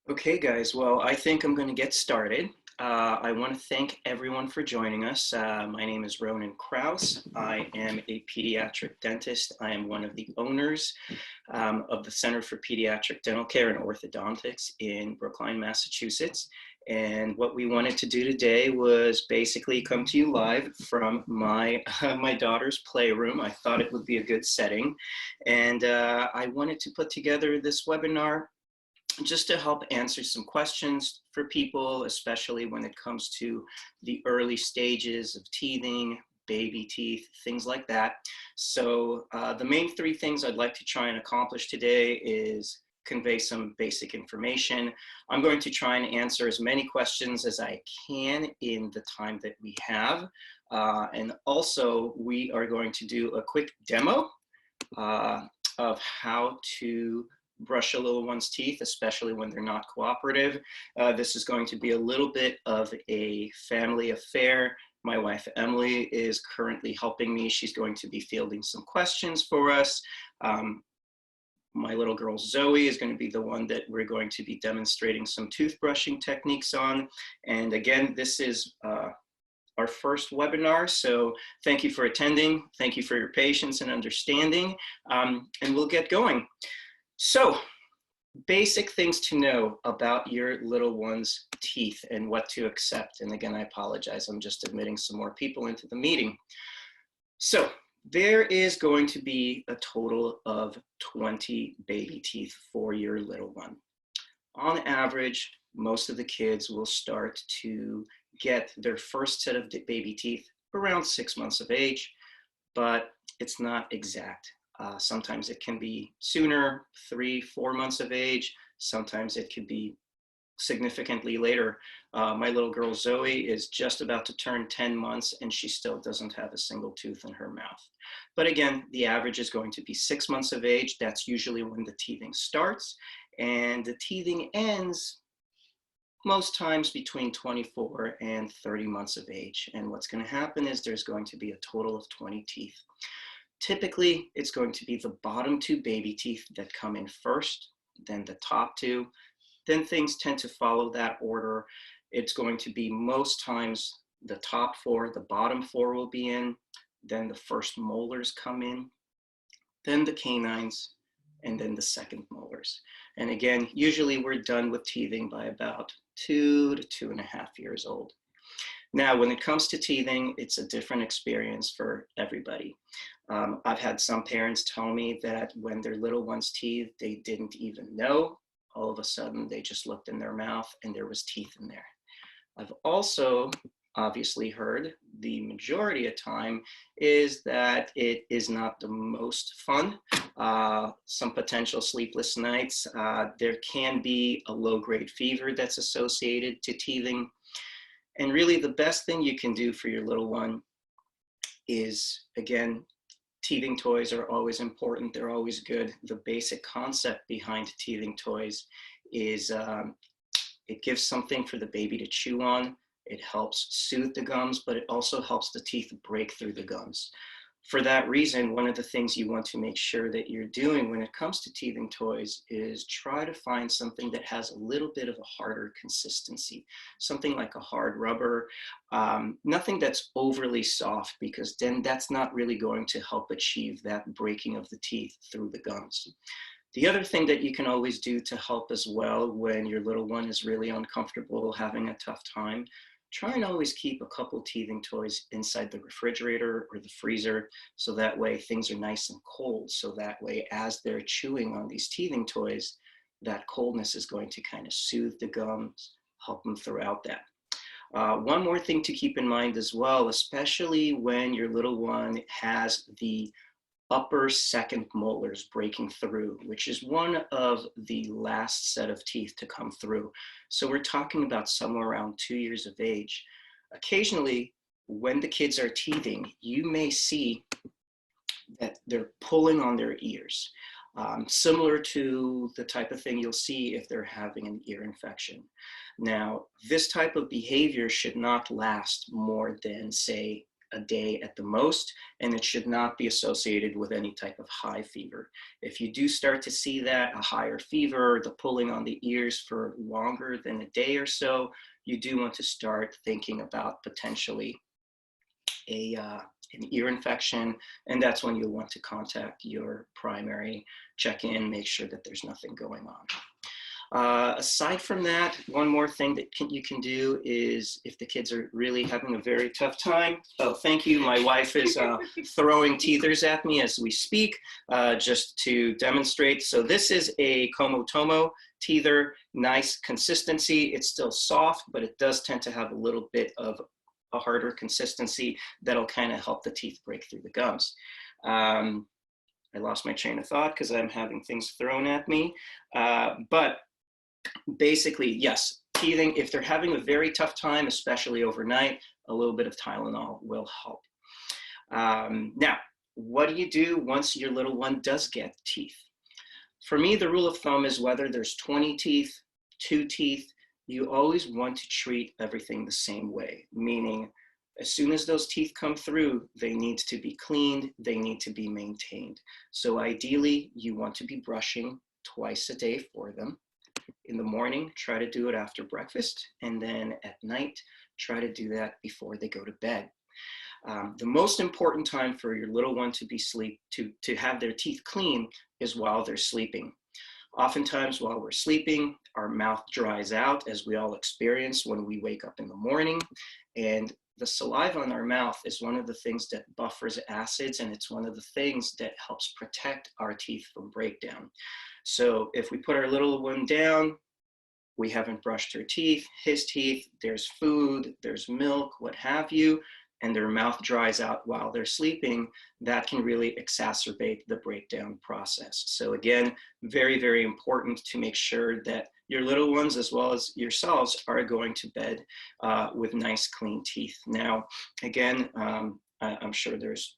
Okay, guys, well, I think I'm going to get started. I want to thank everyone for joining us. My name is Ronen Krausz. I am a pediatric dentist. I am one of the owners of the Center for Pediatric Dental Care and Orthodontics in Brookline, Massachusetts. And what we wanted to do today was basically come to you live from my daughter's playroom. I thought it would be a good setting. And I wanted to put together this webinar just to help answer some questions for people, especially when it comes to the early stages of teething, baby teeth, things like that. So the main three things I'd like to try and accomplish today is convey some basic information. I'm going to try and answer as many questions as I can in the time that we have. And also, we are going to do a quick demo of how to brush a little one's teeth, especially when they're not cooperative. This is going to be a little bit of a family affair. My wife, Emily, is currently helping me. She's going to be fielding some questions for us. My little girl, Zoe, is going to be the one that we're going to be demonstrating some toothbrushing techniques on. And again, this is our first webinar, so thank you for attending. Thank you for your patience and understanding, and we'll get going. So, basic things to know about your little one's teeth and what to accept. And again, I apologize, I'm just admitting some more people into the meeting. So, there is going to be a total of 20 baby teeth for your little one. On average, most of the kids will start to get their first set of baby teeth around 6 months of age, but it's not exact. Sometimes it can be sooner, 3-4 months of age. Sometimes it could be significantly later. My little girl Zoe is just about to turn 10 months and she still doesn't have a single tooth in her mouth. But again, the average is going to be 6 months of age. That's usually when the teething starts, and the teething ends most times between 24 and 30 months of age. And what's going to happen is there's going to be a total of 20 teeth. Typically, it's going to be the bottom 2 baby teeth that come in first, then the top 2. Then things tend to follow that order. It's going to be most times the top 4, the bottom 4 will be in, then the first molars come in, then the canines, and then the second molars. And again, usually we're done with teething by about 2 to 2.5 years old. Now, when it comes to teething, it's a different experience for everybody. I've had some parents tell me that when their little one's teeth, they didn't even know. All of a sudden, they just looked in their mouth and there was teeth in there. I've also obviously heard the majority of time is that it is not the most fun. Some potential sleepless nights. There can be a low-grade fever that's associated to teething. And really the best thing you can do for your little one is, again, teething toys are always important. They're always good. The basic concept behind teething toys is it gives something for the baby to chew on. It helps soothe the gums, but it also helps the teeth break through the gums. For that reason, one of the things you want to make sure that you're doing when it comes to teething toys is try to find something that has a little bit of a harder consistency, something like a hard rubber, nothing that's overly soft, because then that's not really going to help achieve that breaking of the teeth through the gums. The other thing that you can always do to help as well when your little one is really uncomfortable, having a tough time, try and always keep a couple teething toys inside the refrigerator or the freezer, so that way things are nice and cold. So that way, as they're chewing on these teething toys, that coldness is going to kind of soothe the gums, help them throughout that. One more thing to keep in mind as well, especially when your little one has the upper second molars breaking through, which is one of the last set of teeth to come through. So we're talking about somewhere around 2 years of age. Occasionally, when the kids are teething, you may see that they're pulling on their ears, similar to the type of thing you'll see if they're having an ear infection. Now, this type of behavior should not last more than, say, a day at the most, and it should not be associated with any type of high fever. If you do start to see that, a higher fever, the pulling on the ears for longer than a day or so, you do want to start thinking about potentially an ear infection, and that's when you'll want to contact your primary, check in, make sure that there's nothing going on. Aside from that, one more thing that you can do is if the kids are really having a very tough time. Oh, thank you. My wife is throwing teethers at me as we speak, just to demonstrate. So this is a Komotomo teether, nice consistency. It's still soft, but it does tend to have a little bit of a harder consistency that'll kind of help the teeth break through the gums. I lost my train of thought because I'm having things thrown at me, but basically, yes, teething, if they're having a very tough time, especially overnight, a little bit of Tylenol will help. Now, what do you do once your little one does get teeth? For me, the rule of thumb is whether there's 20 teeth, 2 teeth, you always want to treat everything the same way, meaning as soon as those teeth come through, they need to be cleaned, they need to be maintained. So ideally, you want to be brushing twice a day for them. In the morning, try to do it after breakfast, and then at night, try to do that before they go to bed. The most important time for your little one to have their teeth clean is while they're sleeping. Oftentimes while we're sleeping, our mouth dries out, as we all experience when we wake up in the morning, and the saliva in our mouth is one of the things that buffers acids, and it's one of the things that helps protect our teeth from breakdown. So if we put our little one down, we haven't brushed her teeth, his teeth, there's food, there's milk, what have you, and their mouth dries out while they're sleeping, that can really exacerbate the breakdown process. So again, very, very important to make sure that your little ones, as well as yourselves, are going to bed with nice, clean teeth. Now, again, I'm sure there's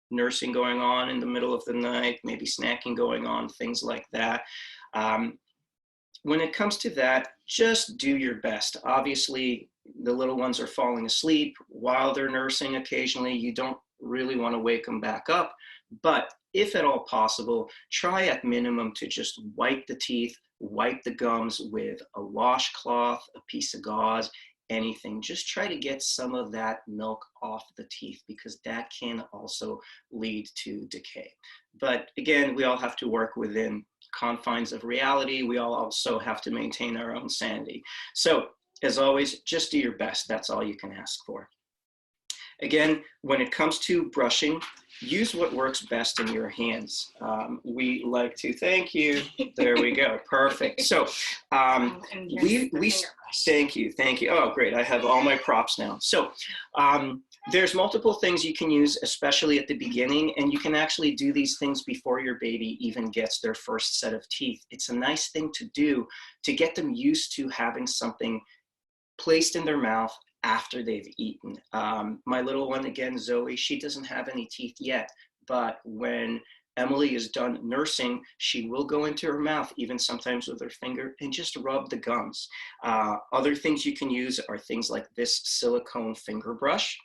nursing going on in the middle of the night, maybe snacking going on, things like that. When it comes to that, just do your best. Obviously, the little ones are falling asleep while they're nursing occasionally. You don't really want to wake them back up, but if at all possible, try at minimum to just wipe the teeth, wipe the gums with a washcloth, a piece of gauze, anything. Just try to get some of that milk off the teeth, because that can also lead to decay. But again, we all have to work within confines of reality. We all also have to maintain our own sanity. So as always, just do your best. That's all you can ask for. Again, when it comes to brushing, use what works best in your hands. We like to, thank you. There we go. Perfect. So thank you. Oh, great. I have all my props now. So there's multiple things you can use, especially at the beginning, and you can actually do these things before your baby even gets their first set of teeth. It's a nice thing to do to get them used to having something placed in their mouth after they've eaten. My little one, again, Zoe, she doesn't have any teeth yet, but when Emily is done nursing, she will go into her mouth, even sometimes with her finger, and just rub the gums. Other things you can use are things like this silicone finger brush.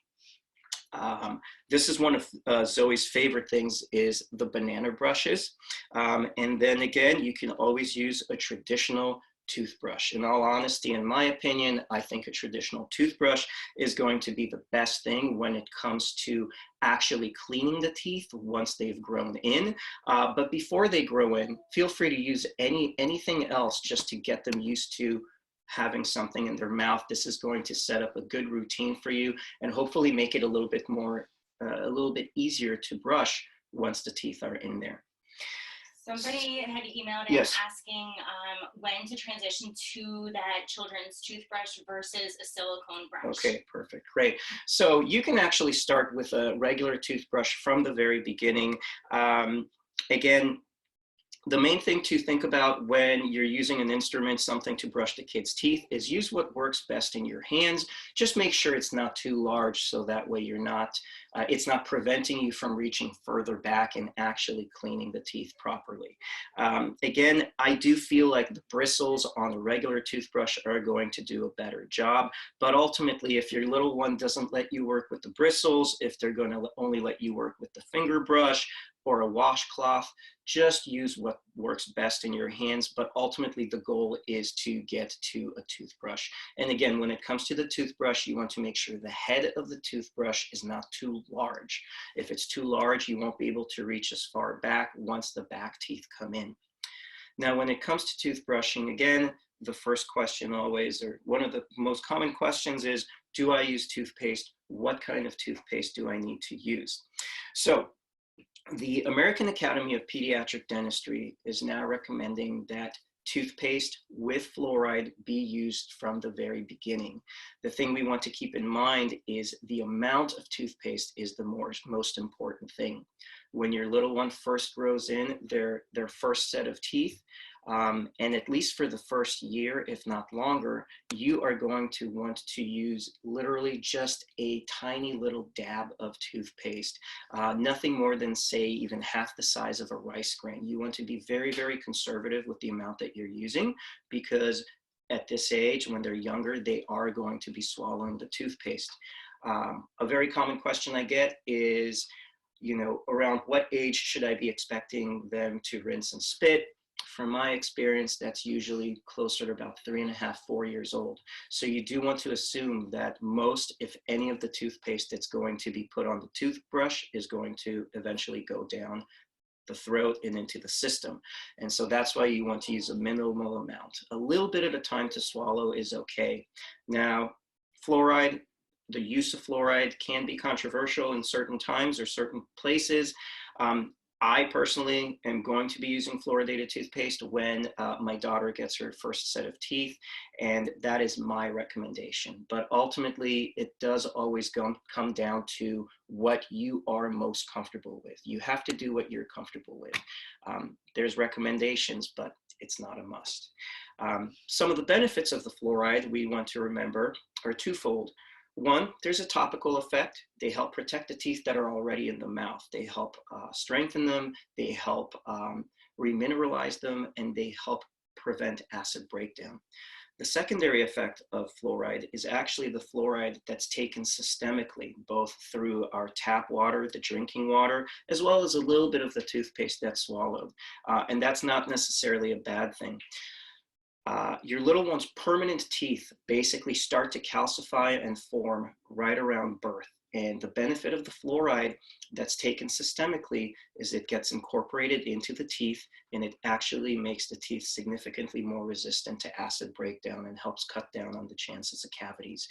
This is one of Zoe's favorite things, is the banana brushes. And then again, you can always use a traditional toothbrush. In all honesty, in my opinion, I think a traditional toothbrush is going to be the best thing when it comes to actually cleaning the teeth once they've grown in. But before they grow in, feel free to use anything else just to get them used to having something in their mouth. This is going to set up a good routine for you and hopefully make it a little bit easier to brush once the teeth are in there. Somebody had emailed in asking when to transition to that children's toothbrush versus a silicone brush. Okay, perfect, great. So you can actually start with a regular toothbrush from the very beginning. Again, The main thing to think about when you're using an instrument, something to brush the kid's teeth, is use what works best in your hands. Just make sure it's not too large, so that way it's not preventing you from reaching further back and actually cleaning the teeth properly. Again, I do feel like the bristles on a regular toothbrush are going to do a better job, but ultimately, if your little one doesn't let you work with the bristles, if they're going to only let you work with the finger brush or a washcloth, just use what works best in your hands, but ultimately the goal is to get to a toothbrush. And again, when it comes to the toothbrush, you want to make sure the head of the toothbrush is not too large. If it's too large, you won't be able to reach as far back once the back teeth come in. Now, when it comes to toothbrushing, again, the first question always, or one of the most common questions is, do I use toothpaste? What kind of toothpaste do I need to use? So, the American Academy of Pediatric Dentistry is now recommending that toothpaste with fluoride be used from the very beginning. The thing we want to keep in mind is the amount of toothpaste is the most important thing. When your little one first grows in their first set of teeth, and at least for the first year, if not longer, you are going to want to use literally just a tiny little dab of toothpaste, nothing more than, say, even half the size of a rice grain. You want to be very, very conservative with the amount that you're using, because at this age, when they're younger, they are going to be swallowing the toothpaste. A very common question I get is, around what age should I be expecting them to rinse and spit? From my experience, that's usually closer to about 3.5, 4 years old. So you do want to assume that most, if any, of the toothpaste that's going to be put on the toothbrush is going to eventually go down the throat and into the system. And so that's why you want to use a minimal amount. A little bit at a time to swallow is okay. Now, fluoride, the use of fluoride can be controversial in certain times or certain places. I personally am going to be using fluoridated toothpaste when my daughter gets her first set of teeth, and that is my recommendation. But ultimately, it does always come down to what you are most comfortable with. You have to do what you're comfortable with. There's recommendations, but it's not a must. Some of the benefits of the fluoride we want to remember are twofold. One, there's a topical effect. They help protect the teeth that are already in the mouth. They help strengthen them, they help remineralize them, and they help prevent acid breakdown. The secondary effect of fluoride is actually the fluoride that's taken systemically, both through our tap water, the drinking water, as well as a little bit of the toothpaste that's swallowed. And that's not necessarily a bad thing. Your little one's permanent teeth basically start to calcify and form right around birth. And the benefit of the fluoride that's taken systemically is it gets incorporated into the teeth, and it actually makes the teeth significantly more resistant to acid breakdown and helps cut down on the chances of cavities.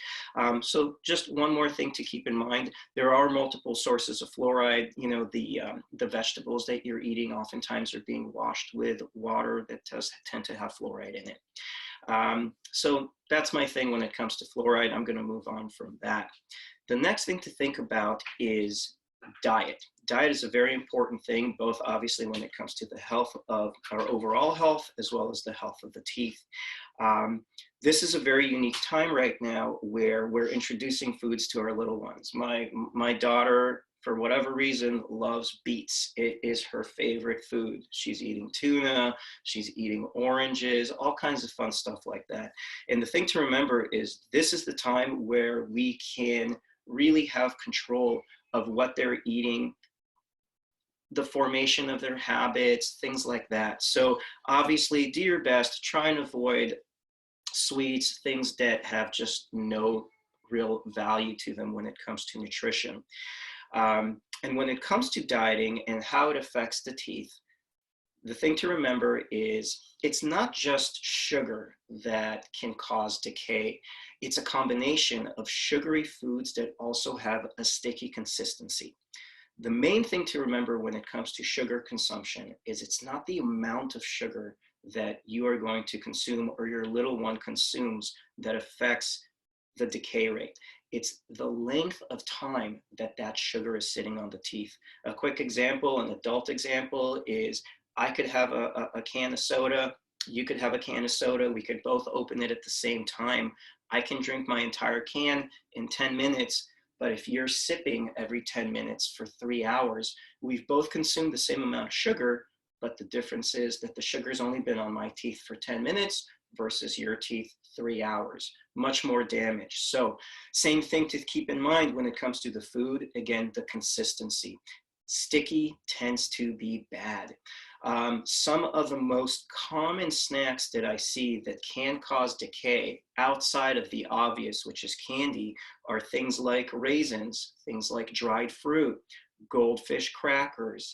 So just one more thing to keep in mind, there are multiple sources of fluoride. The vegetables that you're eating oftentimes are being washed with water that does tend to have fluoride in it. So that's my thing when it comes to fluoride. I'm going to move on from that. The next thing to think about is diet. Diet is a very important thing, both obviously when it comes to the health of our overall health, as well as the health of the teeth. This is a very unique time right now where we're introducing foods to our little ones. My daughter, for whatever reason, loves beets. It is her favorite food. She's eating tuna, she's eating oranges, all kinds of fun stuff like that. And the thing to remember is this is the time where we can really have control of what they're eating, the formation of their habits, things like that. So obviously, do your best to try and avoid sweets, things that have just no real value to them when it comes to nutrition. And when it comes to dieting and how it affects the teeth, the thing to remember is it's not just sugar that can cause decay. It's a combination of sugary foods that also have a sticky consistency. The main thing to remember when it comes to sugar consumption is it's not the amount of sugar that you are going to consume or your little one consumes that affects the decay rate. It's the length of time that that sugar is sitting on the teeth. A quick example, an adult example, is I could have a can of soda. You could have a can of soda. We could both open it at the same time. I can drink my entire can in 10 minutes. But if you're sipping every 10 minutes for 3 hours, we've both consumed the same amount of sugar, but the difference is that the sugar's only been on my teeth for 10 minutes versus your teeth 3 hours. Much more damage. So same thing to keep in mind when it comes to the food. Again, the consistency. Sticky tends to be bad. Some of the most common snacks that I see that can cause decay outside of the obvious, which is candy, are things like raisins, things like dried fruit, goldfish crackers,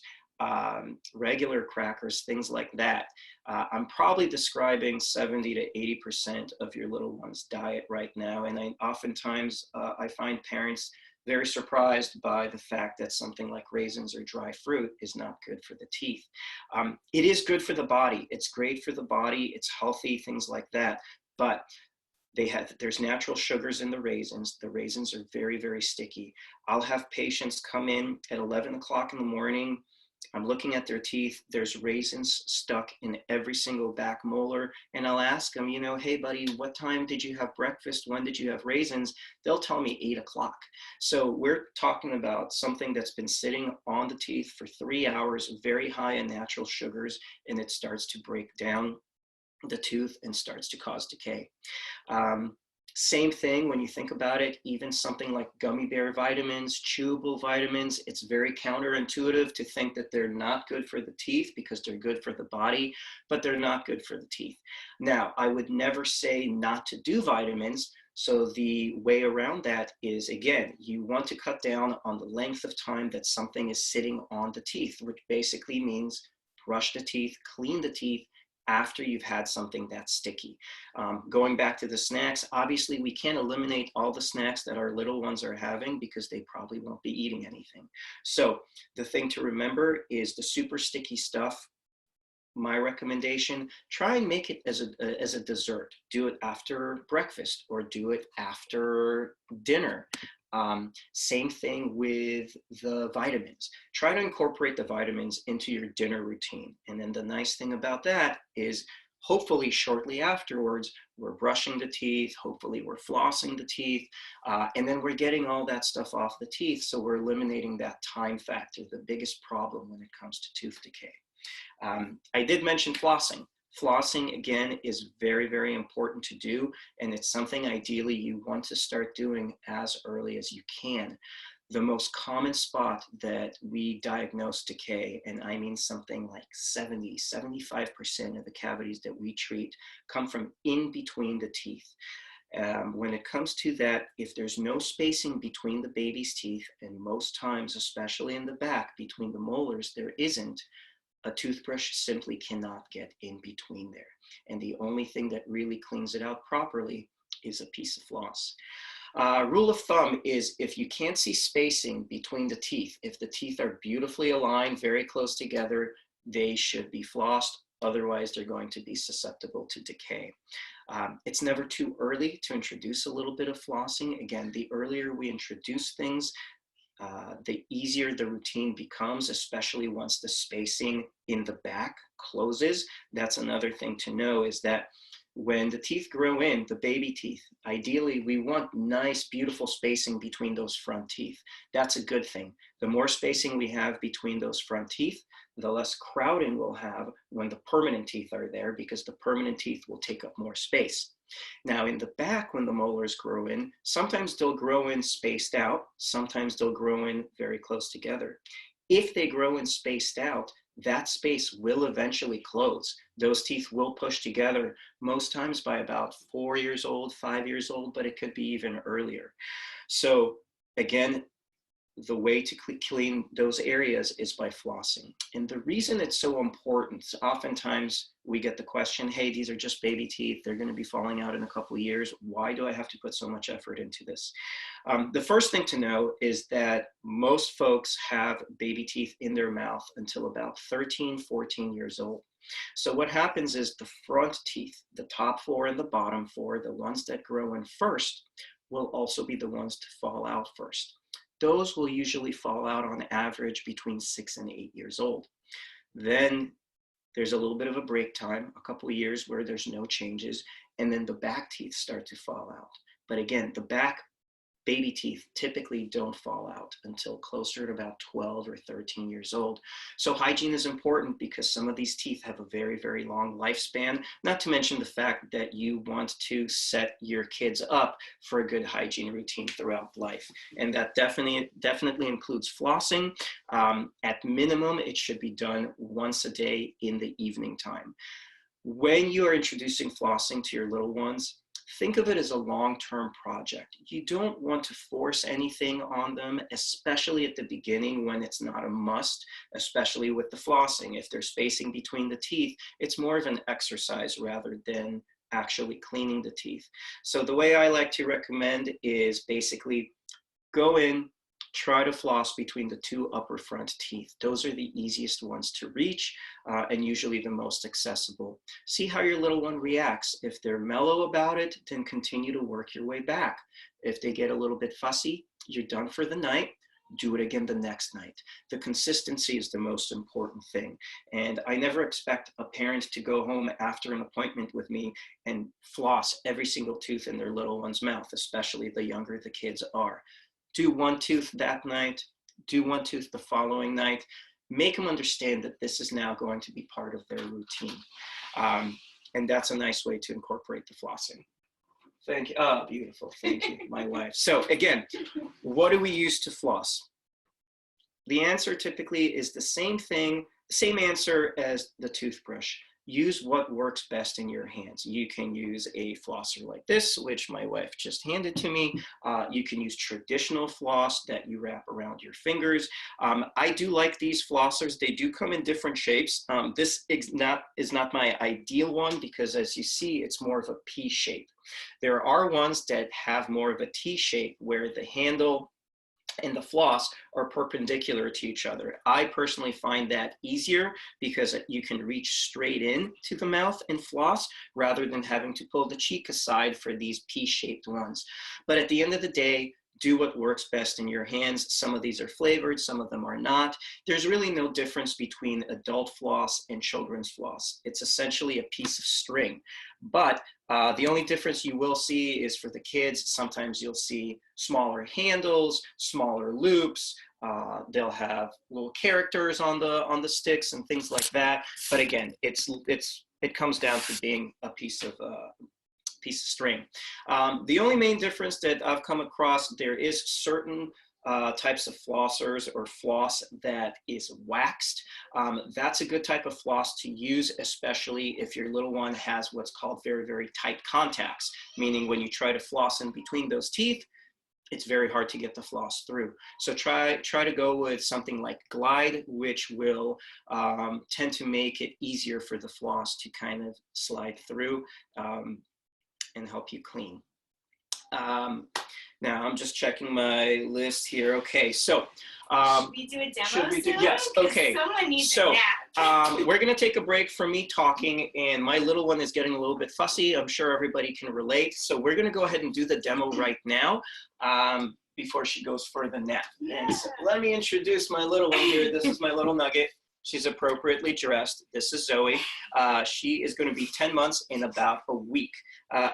regular crackers, things like that. I'm probably describing 70 to 80% of your little one's diet right now. And oftentimes I find parents very surprised by the fact that something like raisins or dry fruit is not good for the teeth. It is good for the body. It's great for the body. It's healthy, things like that. But there's natural sugars in the raisins. The raisins are very, very sticky. I'll have patients come in at 11 o'clock in the morning. I'm looking at their teeth. There's raisins stuck in every single back molar. And I'll ask them, you know, hey, buddy, what time did you have breakfast? When did you have raisins? They'll tell me 8 o'clock. So we're talking about something that's been sitting on the teeth for 3 hours, very high in natural sugars, and it starts to break down the tooth and starts to cause decay. Same thing when you think about it, even something like gummy bear vitamins, chewable vitamins, it's very counterintuitive to think that they're not good for the teeth because they're good for the body, but they're not good for the teeth. Now, I would never say not to do vitamins. So the way around that is, again, you want to cut down on the length of time that something is sitting on the teeth, which basically means brush the teeth, clean the teeth, after you've had something that's sticky. Going back to the snacks, obviously we can't eliminate all the snacks that our little ones are having because they probably won't be eating anything. So the thing to remember is the super sticky stuff. My recommendation, try and make it as a dessert. Do it after breakfast or do it after dinner. Same thing with the vitamins. Try to incorporate the vitamins into your dinner routine. And then the nice thing about that is hopefully shortly afterwards, we're brushing the teeth, hopefully we're flossing the teeth, and then we're getting all that stuff off the teeth. So we're eliminating that time factor, the biggest problem when it comes to tooth decay. I did mention flossing. Flossing, again, is very, very important to do, and it's something ideally you want to start doing as early as you can. The most common spot that we diagnose decay, and I mean something like 75% of the cavities that we treat come from in between the teeth. When it comes to that, if there's no spacing between the baby's teeth, and most times, especially in the back, between the molars, there isn't, a toothbrush simply cannot get in between there. And the only thing that really cleans it out properly is a piece of floss. Rule of thumb is if you can't see spacing between the teeth, if the teeth are beautifully aligned, very close together, they should be flossed. Otherwise, they're going to be susceptible to decay. It's never too early to introduce a little bit of flossing. Again, the earlier we introduce things, the easier the routine becomes, especially once the spacing in the back closes. That's another thing to know is that when the teeth grow in, the baby teeth, ideally we want nice, beautiful spacing between those front teeth. That's a good thing. The more spacing we have between those front teeth, the less crowding we'll have when the permanent teeth are there because the permanent teeth will take up more space. Now in the back, when the molars grow in, sometimes they'll grow in spaced out, sometimes they'll grow in very close together. If they grow in spaced out, that space will eventually close. Those teeth will push together, most times by about 4 years old, 5 years old, but it could be even earlier. So again, the way to clean those areas is by flossing. And the reason it's so important, oftentimes we get the question, hey, these are just baby teeth. They're going to be falling out in a couple of years. Why do I have to put so much effort into this? The first thing to know is that most folks have baby teeth in their mouth until about 13, 14 years old. So what happens is the front teeth, the top 4 and the bottom 4, the ones that grow in first, will also be the ones to fall out first. Those will usually fall out on average between 6 and 8 years old. Then There's a little bit of a break time, a couple of years where there's no changes, and then the back teeth start to fall out. But again, the back baby teeth typically don't fall out until closer to about 12 or 13 years old. So hygiene is important because some of these teeth have a very, very long lifespan, not to mention the fact that you want to set your kids up for a good hygiene routine throughout life. And that definitely includes flossing. At minimum, it should be done once a day in the evening time. When you are introducing flossing to your little ones, think of it as a long-term project. You don't want to force anything on them, especially at the beginning when it's not a must, especially with the flossing. If there's spacing between the teeth, it's more of an exercise rather than actually cleaning the teeth. So the way I like to recommend is basically go in, try to floss between the two upper front teeth. Those are the easiest ones to reach and usually the most accessible. See how your little one reacts. If they're mellow about it, then continue to work your way back. If they get a little bit fussy, you're done for the night. Do it again the next night. The consistency is the most important thing. And I never expect a parent to go home after an appointment with me and floss every single tooth in their little one's mouth, especially the younger the kids are. Do one tooth that night, do one tooth the following night. Make them understand that this is now going to be part of their routine. And that's a nice way to incorporate the flossing. Thank you. Oh, beautiful. Thank you, my wife. So again, what do we use to floss? The answer typically is the same thing, same answer as the toothbrush. Use what works best in your hands. You can use a flosser like this, which my wife just handed to me. You can use traditional floss that you wrap around your fingers. I do like these flossers. They do come in different shapes. This is not my ideal one because as you see, it's more of a P shape. There are ones that have more of a T shape where the handle and the floss are perpendicular to each other. I personally find that easier because you can reach straight in to the mouth and floss rather than having to pull the cheek aside for these P-shaped ones. But at the end of the day, do what works best in your hands. Some of these are flavored, some of them are not. There's really no difference between adult floss and children's floss. It's essentially a piece of string. But the only difference you will see is for the kids. Sometimes you'll see smaller handles, smaller loops. They'll have little characters on the sticks and things like that. But again, it comes down to being a piece of string. The only main difference that I've come across, there is certain types of flossers or floss that is waxed. That's a good type of floss to use, especially if your little one has what's called very, very tight contacts, meaning when you try to floss in between those teeth, it's very hard to get the floss through. So try to go with something like Glide, which will tend to make it easier for the floss to kind of slide through and help you clean. Now I'm just checking my list here. Okay, so should we do a demo? Should we do? Yes. Okay. Someone needs a nap. We're gonna take a break from me talking, and my little one is getting a little bit fussy. I'm sure everybody can relate. So we're gonna go ahead and do the demo right now before she goes for the nap. Yeah. And so let me introduce my little one here. This is my little nugget. She's appropriately dressed. This is Zoe. She is going to be 10 months in about a week.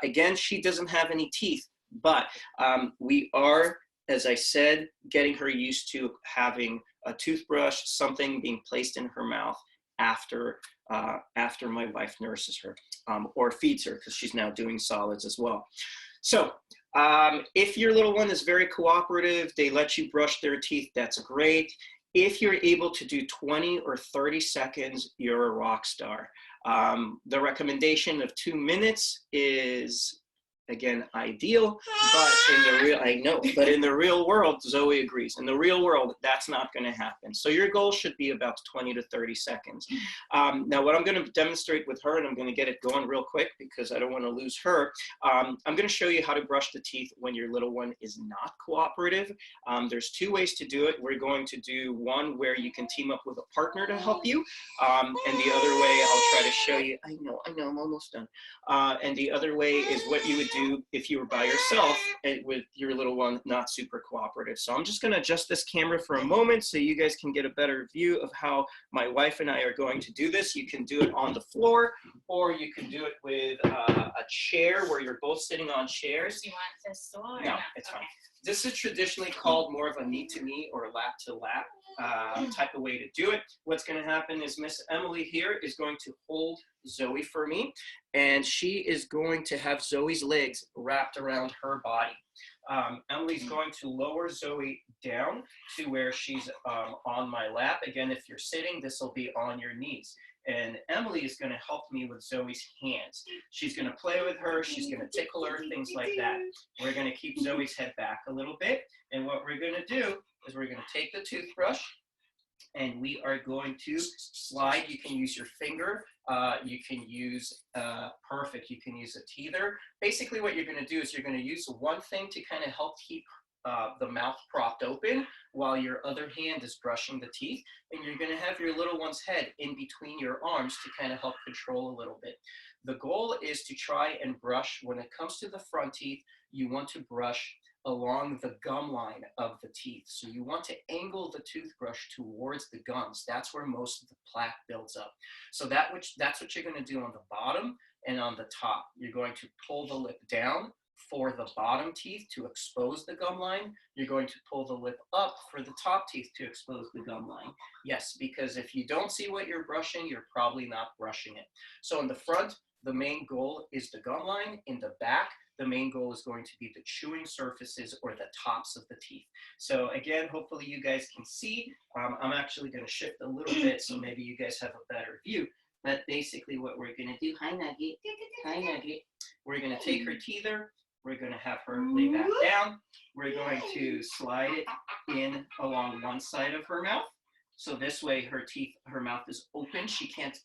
Again, she doesn't have any teeth, but we are, as I said, getting her used to having a toothbrush, something being placed in her mouth after my wife nurses her or feeds her, because she's now doing solids as well. So if your little one is very cooperative, they let you brush their teeth, that's great. If you're able to do 20 or 30 seconds, you're a rock star. The recommendation of 2 minutes is, again, ideal, but in the real world, Zoe agrees. In the real world, that's not going to happen. So your goal should be about 20 to 30 seconds. Now, what I'm going to demonstrate with her, and I'm going to get it going real quick because I don't want to lose her, I'm going to show you how to brush the teeth when your little one is not cooperative. There's 2 ways to do it. We're going to do one where you can team up with a partner to help you, and the other way I'll try to show you. I know, I'm almost done. And the other way is what you would do do if you were by yourself and with your little one not super cooperative. So I'm just going to adjust this camera for a moment so you guys can get a better view of how my wife and I are going to do this. You can do it on the floor, or you can do it with a chair where you're both sitting on chairs. Do you want this stool or no? It's fine. This is traditionally called more of a knee-to-knee or lap-to-lap type of way to do it. What's going to happen is Miss Emily here is going to hold Zoe for me, and she is going to have Zoe's legs wrapped around her body. Emily's going to lower Zoe down to where she's on my lap. Again, if you're sitting, this will be on your knees. And Emily is going to help me with Zoe's hands. She's going to play with her. She's going to tickle her, things like that. We're going to keep Zoe's head back a little bit. And what we're going to do is we're going to take the toothbrush, and we are going to slide. You can use your finger. You can use, perfect, you can use a teether. Basically what you're going to do is you're going to use one thing to kind of help keep the mouth propped open while your other hand is brushing the teeth, and you're going to have your little one's head in between your arms to kind of help control a little bit. The goal is to try and brush, when it comes to the front teeth, you want to brush along the gum line of the teeth. So you want to angle the toothbrush towards the gums. That's where most of the plaque builds up. So that's what you're going to do on the bottom and on the top. You're going to pull the lip down for the bottom teeth to expose the gum line. You're going to pull the lip up for the top teeth to expose the gum line. Yes, because if you don't see what you're brushing, you're probably not brushing it. So in the front, the main goal is the gum line. In the back, the main goal is going to be the chewing surfaces or the tops of the teeth. So again, hopefully you guys can see. I'm actually going to shift a little bit so maybe you guys have a better view. But basically what we're going to do, hi Nugget, hi Nugget. We're going to take her teether. We're going to have her lay back down. We're going to slide it in along one side of her mouth. So this way her mouth is open. She can't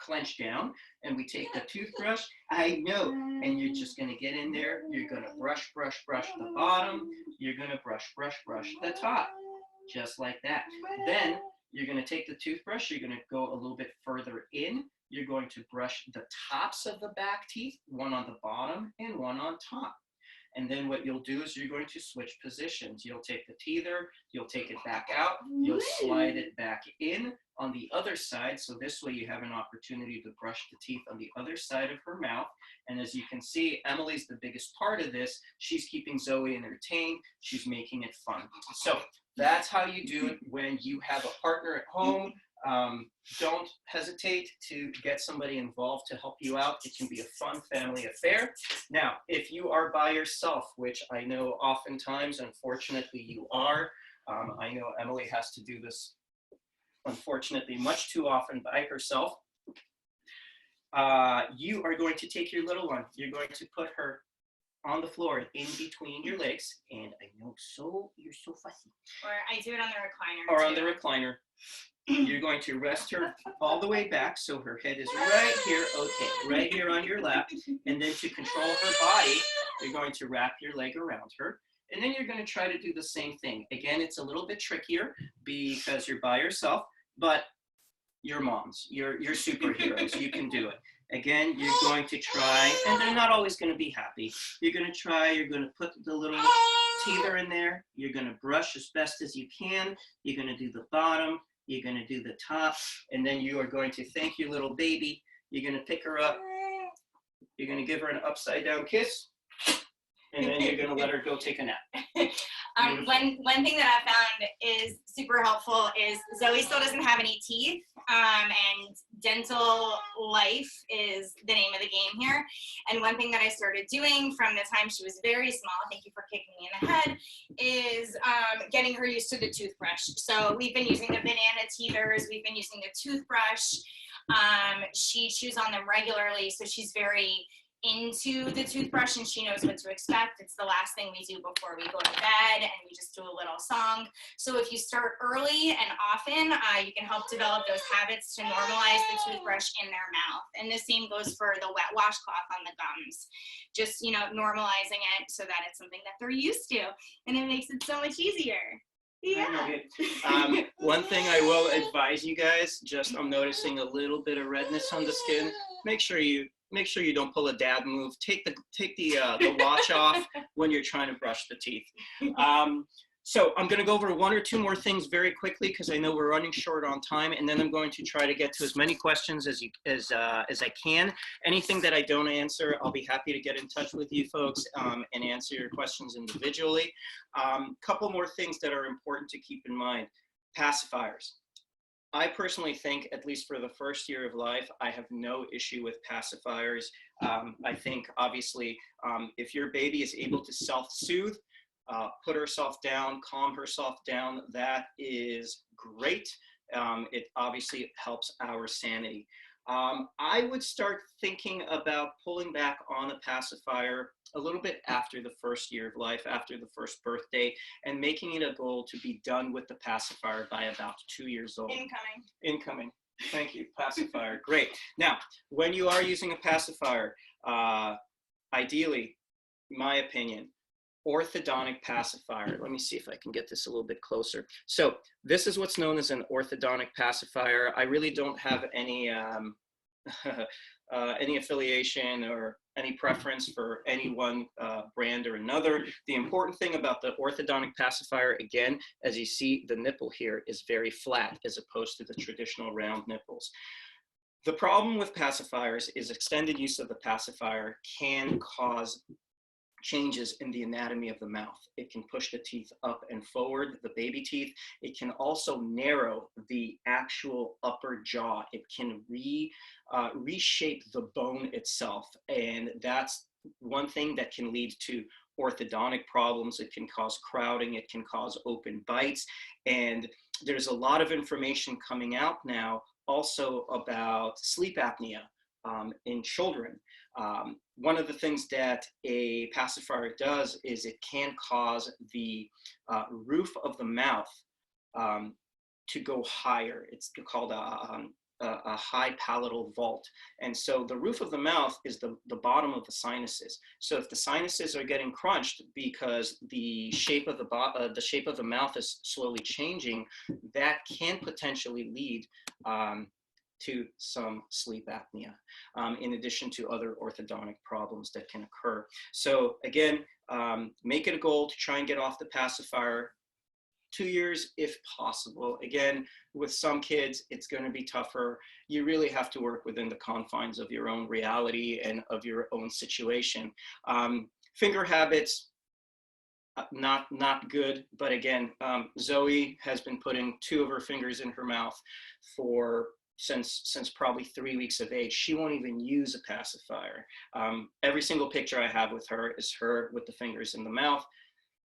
clench down. And we take the toothbrush, I know, and you're just going to get in there. You're going to brush, brush, brush the bottom. You're going to brush, brush, brush the top, just like that. Then you're going to take the toothbrush. You're going to go a little bit further in. You're going to brush the tops of the back teeth, one on the bottom and one on top. And then what you'll do is you're going to switch positions. You'll take the teether, you'll take it back out, you'll slide it back in on the other side. So this way you have an opportunity to brush the teeth on the other side of her mouth. And as you can see, Emily's the biggest part of this. She's keeping Zoe entertained. She's making it fun. So that's how you do it when you have a partner at home. Don't hesitate to get somebody involved to help you out. It can be a fun family affair. Now, if you are by yourself, which I know oftentimes, unfortunately, you are, I know Emily has to do this, unfortunately, much too often by herself. You are going to take your little one. You're going to put her on the floor in between your legs, and I know you're so fussy. Or I do it on the recliner. Or too. on the recliner. You're going to rest her all the way back so her head is right here, okay, right here on your lap. And then to control her body, you're going to wrap your leg around her. And then you're going to try to do the same thing. Again, it's a little bit trickier because you're by yourself, but you're moms, you're superheroes, you can do it. Again, you're going to try, and they're not always going to be happy. You're going to try, you're going to put the little teether in there. You're going to brush as best as you can. You're going to do the bottom. You're going to do the top, and then you are going to thank your little baby. You're going to pick her up. You're going to give her an upside down kiss, and then you're going to let her go take a nap. One thing that I found is super helpful is Zoe still doesn't have any teeth, and dental life is the name of the game here. And one thing that I started doing from the time she was very small, thank you for kicking me in the head, is getting her used to the toothbrush. So we've been using the banana teethers, we've been using the toothbrush. She chews on them regularly, so she's very into the toothbrush and she knows what to expect. It's the last thing we do before we go to bed, and we just do a little song. So if you start early and often, you can help develop those habits to normalize the toothbrush in their mouth. And the same goes for the wet washcloth on the gums. Just, normalizing it so that it's something that they're used to, and it makes it so much easier. Yeah. One thing I will advise you guys, I'm noticing a little bit of redness on the skin. Make sure you make sure you don't pull a dad move. Take the watch off when you're trying to brush the teeth. So I'm going to go over one or two more things very quickly because I know we're running short on time, and then I'm going to try to get to as many questions as I can. Anything that I don't answer, I'll be happy to get in touch with you folks and answer your questions individually. Couple more things that are important to keep in mind. Pacifiers. I personally think, at least for the first year of life, I have no issue with pacifiers. I think, obviously, if your baby is able to self-soothe, put herself down, calm herself down, that is great. It obviously helps our sanity. I would start thinking about pulling back on the pacifier a little bit after the first year of life, after the first birthday, and making it a goal to be done with the pacifier by about 2 years old. Incoming. Thank you, pacifier. Great. Now, when you are using a pacifier, ideally, my opinion, orthodontic pacifier. Let me see if I can get this a little bit closer. So this is what's known as an orthodontic pacifier. I really don't have any any affiliation or any preference for any one brand or another. The important thing about the orthodontic pacifier, again, as you see, the nipple here is very flat as opposed to the traditional round nipples. The problem with pacifiers is extended use of the pacifier can cause changes in the anatomy of the mouth. It can push the teeth up and forward, the baby teeth. It can also narrow the actual upper jaw. It can reshape the bone itself. And that's one thing that can lead to orthodontic problems. It can cause crowding. It can cause open bites. And there's a lot of information coming out now also about sleep apnea in children. One of the things that a pacifier does is it can cause the roof of the mouth to go higher. It's called a high palatal vault. And so the roof of the mouth is the bottom of the sinuses. So if the sinuses are getting crunched because the shape of the mouth is slowly changing, that can potentially lead to some sleep apnea, in addition to other orthodontic problems that can occur. So again, make it a goal to try and get off the pacifier 2 years if possible. Again, with some kids, it's going to be tougher. You really have to work within the confines of your own reality and of your own situation. Finger habits, not good, but again, Zoe has been putting 2 of her fingers in her mouth since probably 3 weeks of age. She won't even use a pacifier. Every single picture I have with her is her with the fingers in the mouth.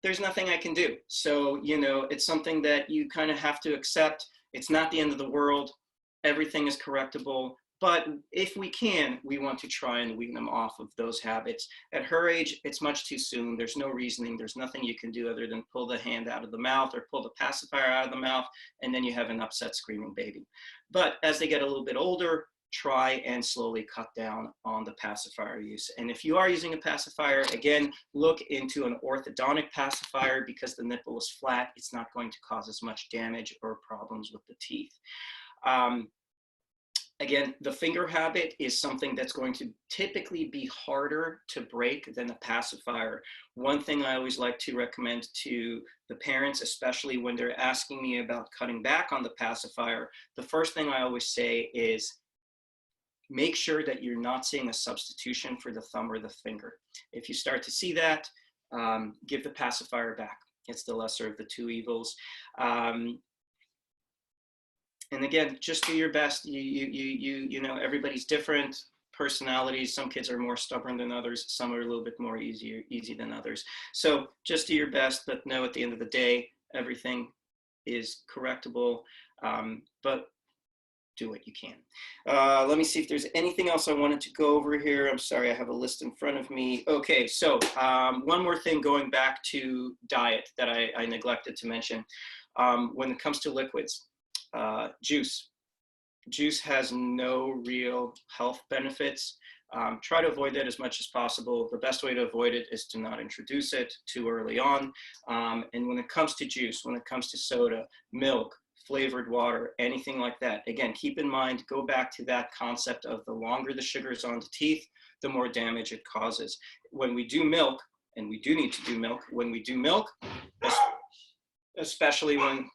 There's nothing I can do. So, you know, it's something that you kind of have to accept. It's not the end of the world. Everything is correctable. But if we can, we want to try and wean them off of those habits. At her age, it's much too soon. There's no reasoning. There's nothing you can do other than pull the hand out of the mouth or pull the pacifier out of the mouth, and then you have an upset screaming baby. But as they get a little bit older, try and slowly cut down on the pacifier use. And if you are using a pacifier, again, look into an orthodontic pacifier because the nipple is flat. It's not going to cause as much damage or problems with the teeth. Again, the finger habit is something that's going to typically be harder to break than a pacifier. One thing I always like to recommend to the parents, especially when they're asking me about cutting back on the pacifier, the first thing I always say is make sure that you're not seeing a substitution for the thumb or the finger. If you start to see that, give the pacifier back. It's the lesser of the two evils. And again, just do your best. You know, everybody's different personalities. Some kids are more stubborn than others. Some are a little bit more easy than others. So just do your best, but know at the end of the day, everything is correctable. But do what you can. Let me see if there's anything else I wanted to go over here. I'm sorry, I have a list in front of me. Okay, so one more thing going back to diet that I neglected to mention. When it comes to liquids, juice. Juice has no real health benefits. Try to avoid that as much as possible. The best way to avoid it is to not introduce it too early on. And when it comes to juice, when it comes to soda, milk, flavored water, anything like that. Again, keep in mind, go back to that concept of the longer the sugar is on the teeth, the more damage it causes. When we do milk, and we do need to do milk, when we do milk, especially when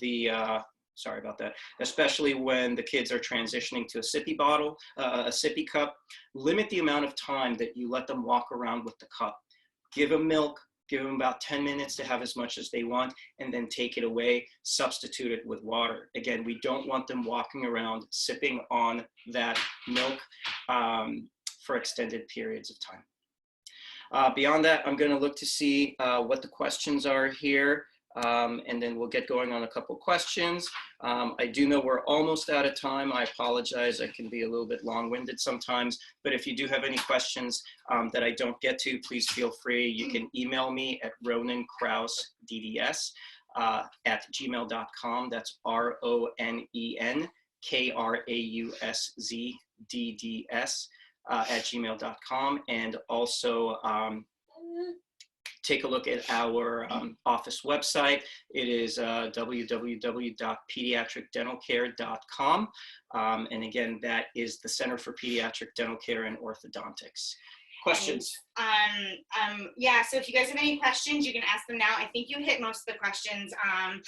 the sorry about that, especially when the kids are transitioning to a sippy bottle, a sippy cup, limit the amount of time that you let them walk around with the cup. Give them milk, give them about 10 minutes to have as much as they want, and then take it away, substitute it with water. Again, we don't want them walking around sipping on that milk for extended periods of time. Beyond that, I'm going to look to see what the questions are here. And then we'll get going on a couple questions. I do know we're almost out of time. I apologize. I can be a little bit long-winded sometimes, but if you do have any questions that I don't get to, please feel free. You can email me at Ronen Krausz, DDS, at gmail.com. That's RONEN KRAUSZ DDS at gmail.com. And also, take a look at our office website. It is www.pediatricdentalcare.com. And again, that is the Center for Pediatric Dental Care and Orthodontics. Questions? Yeah, so if you guys have any questions, you can ask them now. I think you hit most of the questions. I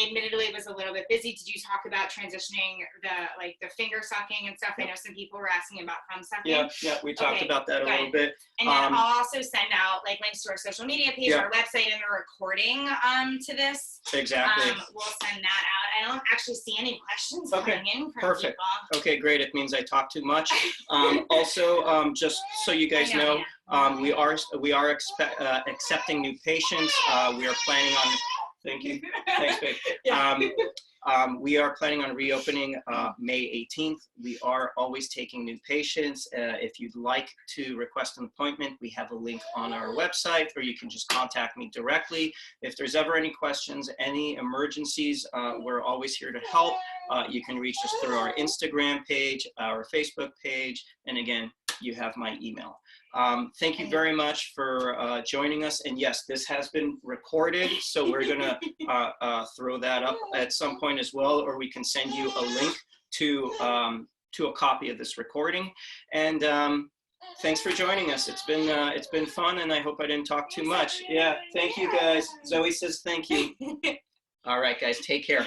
admittedly was a little bit busy. Did you talk about transitioning the finger sucking and stuff? I know some people were asking about thumb sucking. Yeah, we talked about that a little bit. And then I'll also send out links to our social media page, our website, and a recording to this. Exactly. We'll send that out. I don't actually see any questions coming in from people. Okay, great. It means I talk too much. Also, just so you guys know, we are accepting new patients. We are planning on. Thank you. Thanks, babe. We are planning on reopening May 18th. We are always taking new patients. If you'd like to request an appointment, we have a link on our website, or you can just contact me directly. If there's ever any questions, any emergencies, we're always here to help. You can reach us through our Instagram page, our Facebook page, and again, you have my email. Thank you very much for joining us. And yes, this has been recorded, so we're gonna throw that up at some point as well, or we can send you a link to a copy of this recording. And thanks for joining us. It's been fun, and I hope I didn't talk too much. Yeah, thank you guys. Zoe says thank you. All right, guys, take care.